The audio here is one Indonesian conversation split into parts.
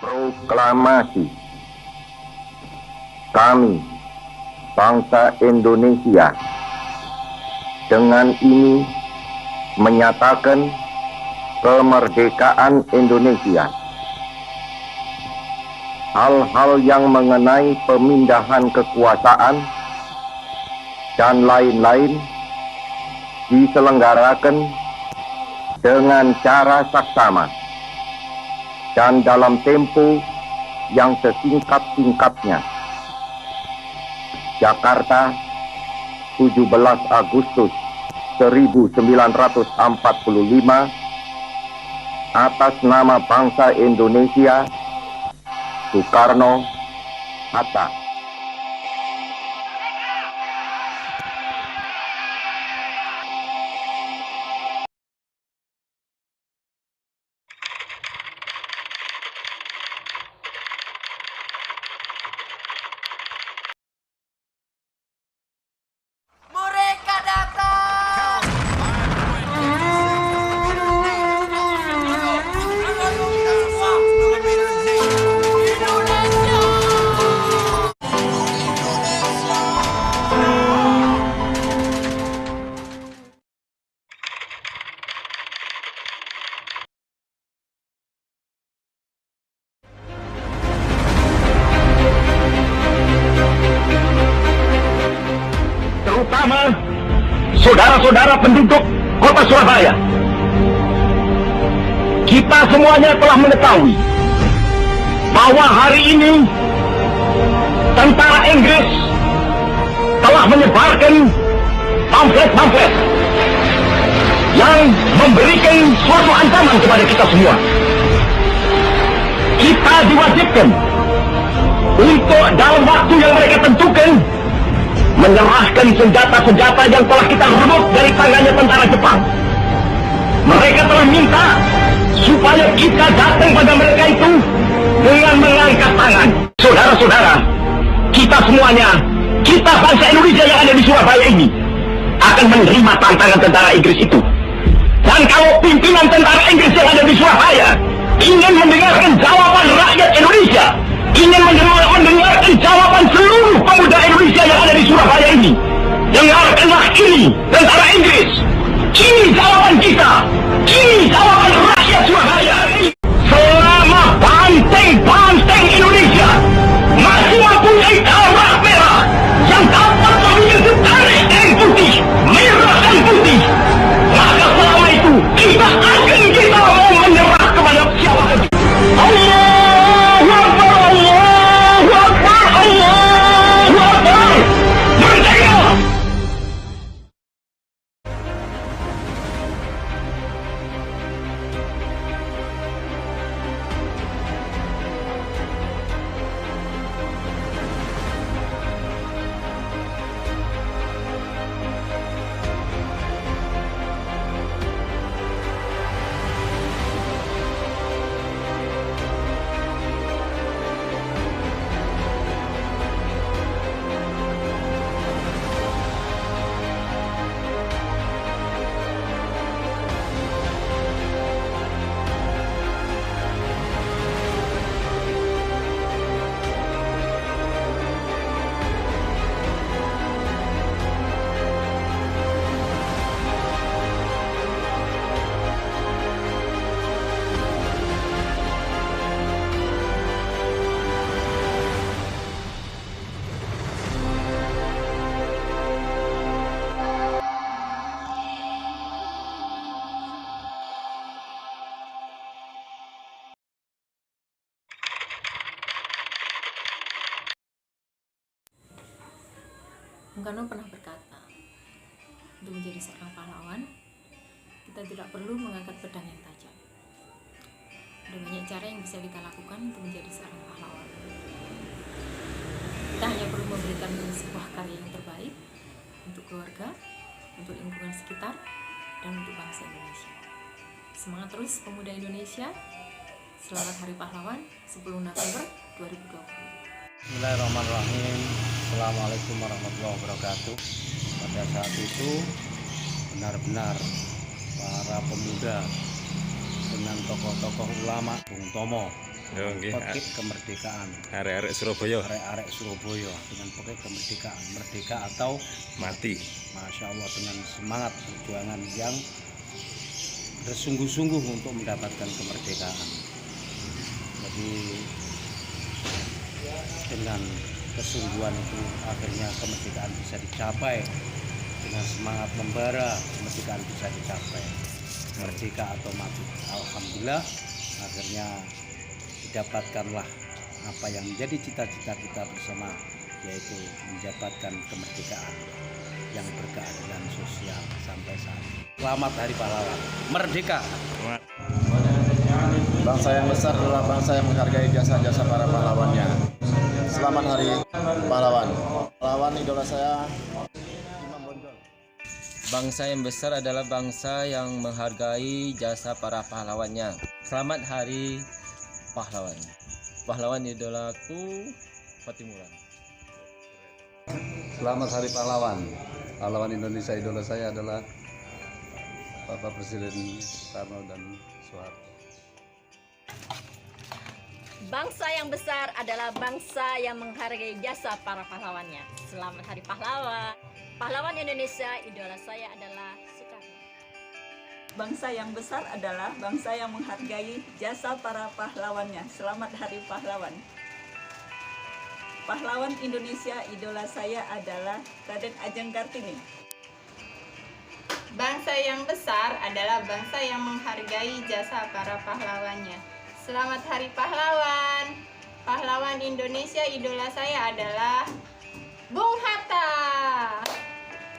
Proklamasi. Kami, bangsa Indonesia, dengan ini menyatakan kemerdekaan Indonesia. Hal-hal yang mengenai pemindahan kekuasaan dan lain-lain diselenggarakan dengan cara saksama dan dalam tempo yang sesingkat-singkatnya. Jakarta, 17 Agustus 1945, atas nama bangsa Indonesia, Soekarno-Hatta. Terutama saudara-saudara penduduk kota Surabaya, kita semuanya telah mengetahui bahwa hari ini tentara Inggris telah menyebarkan pamflet-pamflet yang memberikan suatu ancaman kepada kita semua. Kita diwajibkan untuk dalam waktu yang mereka tentukan menyerahkan senjata-senjata yang telah kita rebut dari tangannya tentara Jepang. Mereka telah minta supaya kita datang pada mereka itu dengan mengangkat tangan. Saudara-saudara, kita semuanya, kita bangsa Indonesia yang ada di Surabaya ini akan menerima tantangan tentara Inggris itu. Dan kalau pimpinan tentara Inggris yang ada di Surabaya ingin mendengarkan jawaban rakyat Indonesia, ingin mendengarkan jawaban seluruh pemuda Indonesia yang ada di Surabaya ini, dengarkanlah ini, tentara Inggris. Ini jawaban kita, ini jawaban rakyat Surabaya. Selama banteng-banteng Indonesia masih mempunyai darah merah yang dapat memiliki tarik dan putih, merah dan putih, maka selama itu kita mau menyerah kepada siapa saja. Allahu Akbar, Allahu Akbar, Allahu Akbar. Merdeka! Bung Karno pernah berkata, untuk menjadi seorang pahlawan, kita tidak perlu mengangkat pedang yang tajam. Ada banyak cara yang bisa kita lakukan untuk menjadi seorang pahlawan. Kita hanya perlu memberikan sebuah karya yang terbaik untuk keluarga, untuk lingkungan sekitar, dan untuk bangsa Indonesia. Semangat terus pemuda Indonesia. Selamat Hari Pahlawan 10 November 2020. Bismillahirrahmanirrahim. Assalamualaikum warahmatullahi wabarakatuh. Pada saat itu benar-benar para pemuda dengan tokoh-tokoh ulama, Bung Tomo, pekik kemerdekaan. Arek-arek Surabaya Arek-arek Surabaya dengan pekik kemerdekaan, merdeka atau mati. Masya Allah, dengan semangat perjuangan yang bersungguh-sungguh untuk mendapatkan kemerdekaan. Jadi dengan kesungguhan itu akhirnya kemerdekaan bisa dicapai. Dengan semangat membara kemerdekaan bisa dicapai. Merdeka atau mati. Alhamdulillah akhirnya didapatkanlah apa yang menjadi cita-cita kita bersama, yaitu mendapatkan kemerdekaan yang berkeadilan sosial sampai saat ini. Selamat Hari Pahlawan. Merdeka. Bangsa yang besar adalah bangsa yang menghargai jasa-jasa para pahlawannya. Selamat Hari Pahlawan. Pahlawan idola saya, Imam Bonjol. Bangsa yang besar adalah bangsa yang menghargai jasa para pahlawannya. Selamat Hari Pahlawan. Pahlawan idolaku Patimura. Selamat Hari Pahlawan. Pahlawan Indonesia idola saya adalah Bapak Presiden Soekarno dan Soeharto. Bangsa yang besar adalah bangsa yang menghargai jasa para pahlawannya. Selamat Hari Pahlawan. Pahlawan Indonesia idola saya adalah Soekarno. Bangsa yang besar adalah bangsa yang menghargai jasa para pahlawannya. Selamat Hari Pahlawan. Pahlawan Indonesia idola saya adalah Raden Ajeng Kartini. Bangsa yang besar adalah bangsa yang menghargai jasa para pahlawannya. Selamat Hari Pahlawan. Pahlawan Indonesia idola saya adalah Bung Hatta.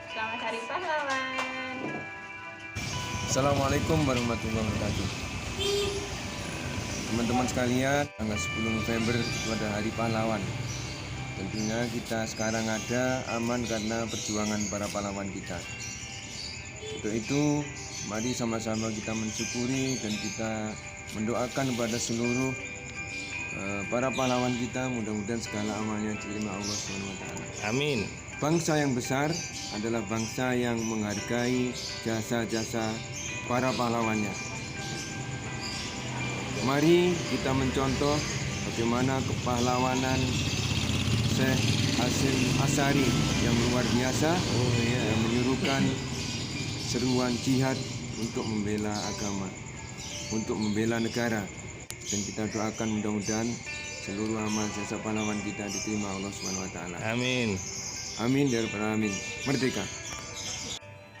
Selamat Hari Pahlawan. Assalamualaikum warahmatullahi wabarakatuh. Teman-teman sekalian, tanggal 10 November itu ada Hari Pahlawan. Tentunya kita sekarang ada aman karena perjuangan para pahlawan kita. Untuk itu, mari sama-sama kita mensyukuri dan kita mendoakan kepada seluruh para pahlawan kita, mudah-mudahan segala amalnya diterima Allah SWT. Amin. Bangsa yang besar adalah bangsa yang menghargai jasa-jasa para pahlawannya. Mari kita mencontoh bagaimana kepahlawanan Syekh Hasyim Asy'ari yang luar biasa, yang menyuruhkan seruan jihad untuk membela agama, untuk membela negara, dan kita doakan mudah-mudahan seluruh amal jasa pahlawan kita diterima Allah SWT. Amin. Amin ya rabbal alamin. Merdeka.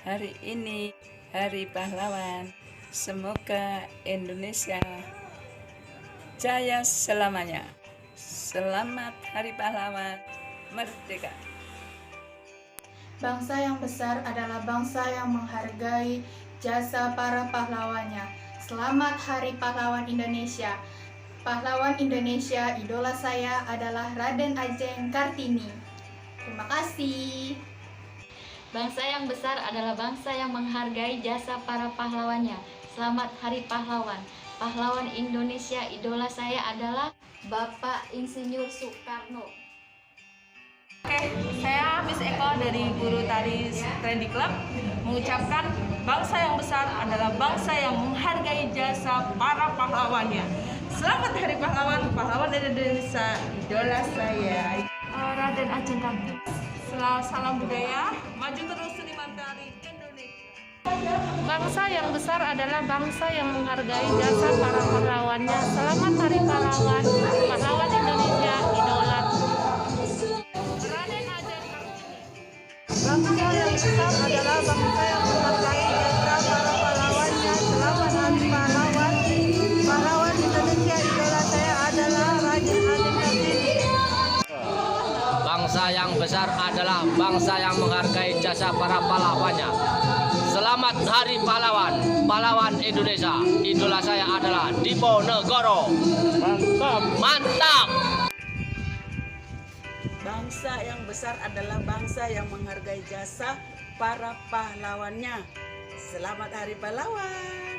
Hari ini Hari Pahlawan. Semoga Indonesia jaya selamanya. Selamat Hari Pahlawan. Merdeka. Bangsa yang besar adalah bangsa yang menghargai jasa para pahlawannya. Selamat Hari Pahlawan Indonesia. Pahlawan Indonesia idola saya adalah Raden Ajeng Kartini. Terima kasih. Bangsa yang besar adalah bangsa yang menghargai jasa para pahlawannya. Selamat Hari Pahlawan. Pahlawan Indonesia idola saya adalah Bapak Insinyur Soekarno. Oke, saya Miss Eko dari Guru Tari Trendy Club mengucapkan bangsa yang besar adalah bangsa yang menghargai jasa para pahlawannya. Selamat Hari Pahlawan, pahlawan Indonesia, idola saya. Raden Ajeng Kartini. Salam budaya, maju terus seniman tari Indonesia. Bangsa yang besar adalah bangsa yang menghargai jasa para pahlawannya. Selamat Hari Pahlawan, pahlawan Indonesia, idola. Bangsa yang besar adalah bangsa yang menghargai jasa para pahlawannya. Selamat Hari Pahlawan. Pahlawan Indonesia idola saya adalah Raden Ajeng Kartini. Bangsa yang besar adalah bangsa yang menghargai jasa para pahlawannya. Selamat Hari Pahlawan, pahlawan Indonesia. Idola saya adalah Diponegoro. Mantap, mantap. Bangsa yang besar adalah bangsa yang menghargai jasa para pahlawannya. Selamat Hari Pahlawan.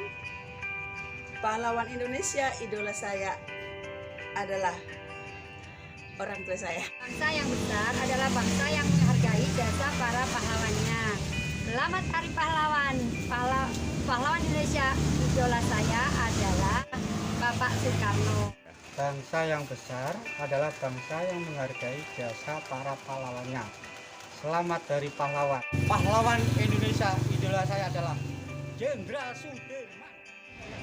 Pahlawan Indonesia idola saya adalah orang tua saya. Bangsa yang besar adalah bangsa yang menghargai jasa para pahlawannya. Selamat Hari Pahlawan. Pahlawan Indonesia idola saya adalah Bapak Soekarno. Bangsa yang besar adalah bangsa yang menghargai jasa para pahlawannya. Selamat Hari Pahlawan. Pahlawan Indonesia, idola saya adalah Jenderal Sudirman.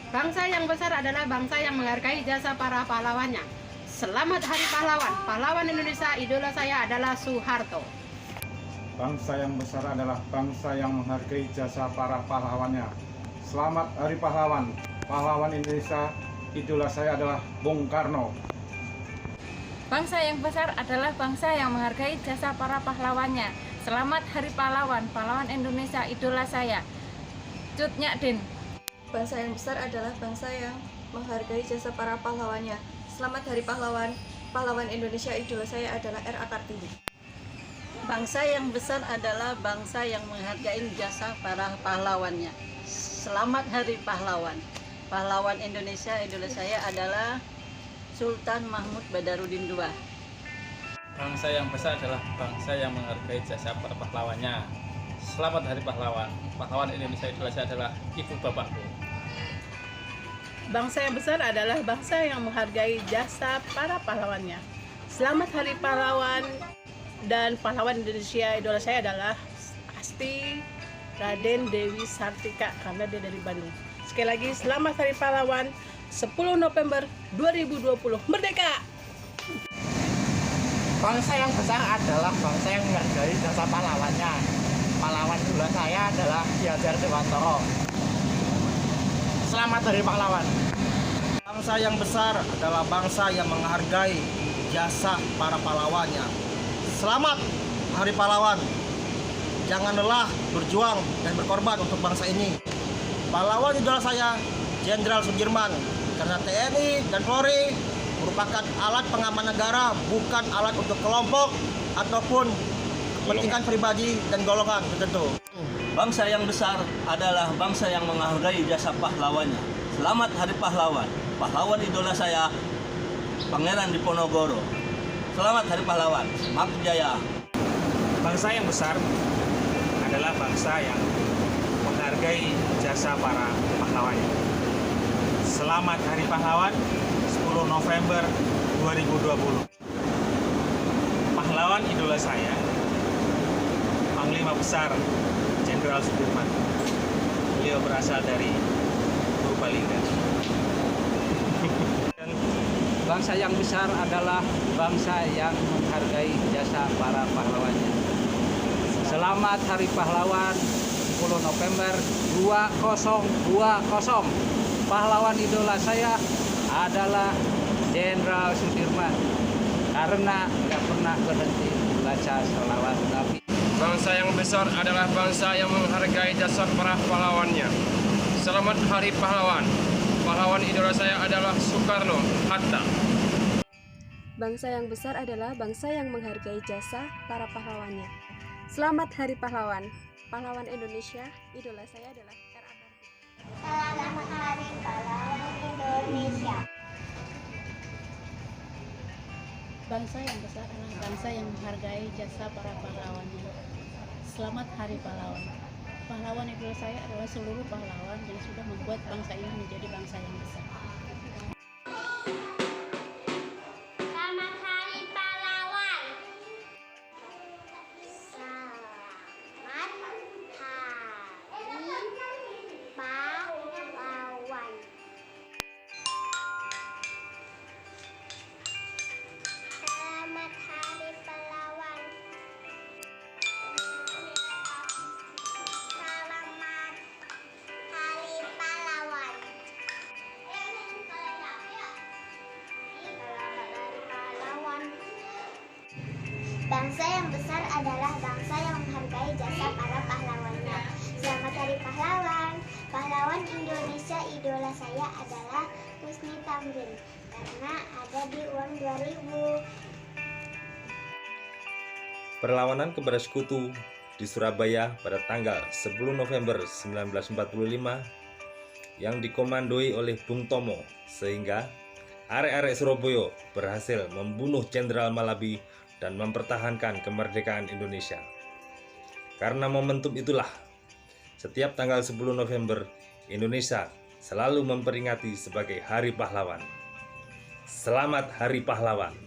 Bangsa yang besar adalah bangsa yang menghargai jasa para pahlawannya. Selamat Hari Pahlawan. Pahlawan Indonesia, idola saya adalah Soeharto. Bangsa yang besar adalah bangsa yang menghargai jasa para pahlawannya. Selamat Hari Pahlawan. Pahlawan Indonesia, idola saya adalah Bung Karno. Bangsa yang besar adalah bangsa yang menghargai jasa para pahlawannya. Selamat Hari Pahlawan. Pahlawan Indonesia, idola saya Cut Nyak Dien. Bangsa yang besar adalah bangsa yang menghargai jasa para pahlawannya. Selamat Hari Pahlawan. Pahlawan Indonesia, idola saya adalah R.A. Kartini. Bangsa yang besar adalah bangsa yang menghargai jasa para pahlawannya. Selamat Hari Pahlawan. Pahlawan Indonesia, idola saya adalah Sultan Mahmud Badarudin II. Bangsa yang besar adalah bangsa yang menghargai jasa para pahlawannya. Selamat Hari Pahlawan. Pahlawan Indonesia, idola saya adalah ibu bapakku. Bangsa yang besar adalah bangsa yang menghargai jasa para pahlawannya. Selamat Hari Pahlawan. Dan pahlawan Indonesia, idola saya adalah Asti Raden Dewi Sartika karena dia dari Bandung. Sekali lagi, selamat Hari Pahlawan 10 November 2020. Merdeka! Bangsa yang besar adalah bangsa yang menghargai jasa pahlawannya. Pahlawan idola saya adalah Ki Hajar Dewantara. Selamat Hari Pahlawan. Bangsa yang besar adalah bangsa yang menghargai jasa para pahlawannya. Selamat Hari Pahlawan. Jangan lelah berjuang dan berkorban untuk bangsa ini. Pahlawan idola saya Jenderal Sudirman, karena TNI dan Polri merupakan alat pengaman negara, bukan alat untuk kelompok ataupun kepentingan pribadi dan golongan tertentu. Bangsa yang besar adalah bangsa yang menghargai jasa pahlawannya. Selamat Hari Pahlawan. Pahlawan idola saya Pangeran Diponegoro. Selamat Hari Pahlawan. Makin Jaya. Bangsa yang besar adalah bangsa yang menghargai jasa para pahlawannya. Selamat Hari Pahlawan 10 November 2020. Pahlawan idola saya Panglima Besar Jenderal Sudirman. Beliau berasal dari Purbalingga. Bangsa yang besar adalah bangsa yang menghargai jasa para pahlawannya. Selamat Hari Pahlawan 10 November 2020. Pahlawan idola saya adalah Jenderal Sudirman karena nggak pernah berhenti membaca sholawat Nabi. Bangsa yang besar adalah bangsa yang menghargai jasa para pahlawannya. Selamat Hari Pahlawan. Pahlawan idola saya adalah Soekarno Hatta. Bangsa yang besar adalah bangsa yang menghargai jasa para pahlawannya. Selamat Hari Pahlawan. Pahlawan Indonesia, idola saya adalah R.A. Kartini. Selamat Hari Pahlawan Indonesia. Bangsa yang besar adalah bangsa yang menghargai jasa para pahlawannya. Selamat Hari Pahlawan. Pahlawan idola saya adalah seluruh pahlawan yang sudah membuat bangsa ini menjadi bangsa yang besar. Selamat Hari Pahlawan. Selamat Hari Pahlawan. Selamat Hari Pahlawan. Bangsa yang besar adalah bangsa yang menghargai jasa para pahlawannya. Selamat Hari Pahlawan. Pahlawan Indonesia, idola saya adalah Husni Tamrin karena ada di uang 2000. Perlawanan kepada sekutu di Surabaya pada tanggal 10 November 1945 yang dikomandoi oleh Bung Tomo, sehingga arek-arek Surabaya berhasil membunuh Jenderal Malabi dan mempertahankan kemerdekaan Indonesia. Karena momentum itulah, setiap tanggal 10 November Indonesia selalu memperingati sebagai Hari Pahlawan. Selamat Hari Pahlawan.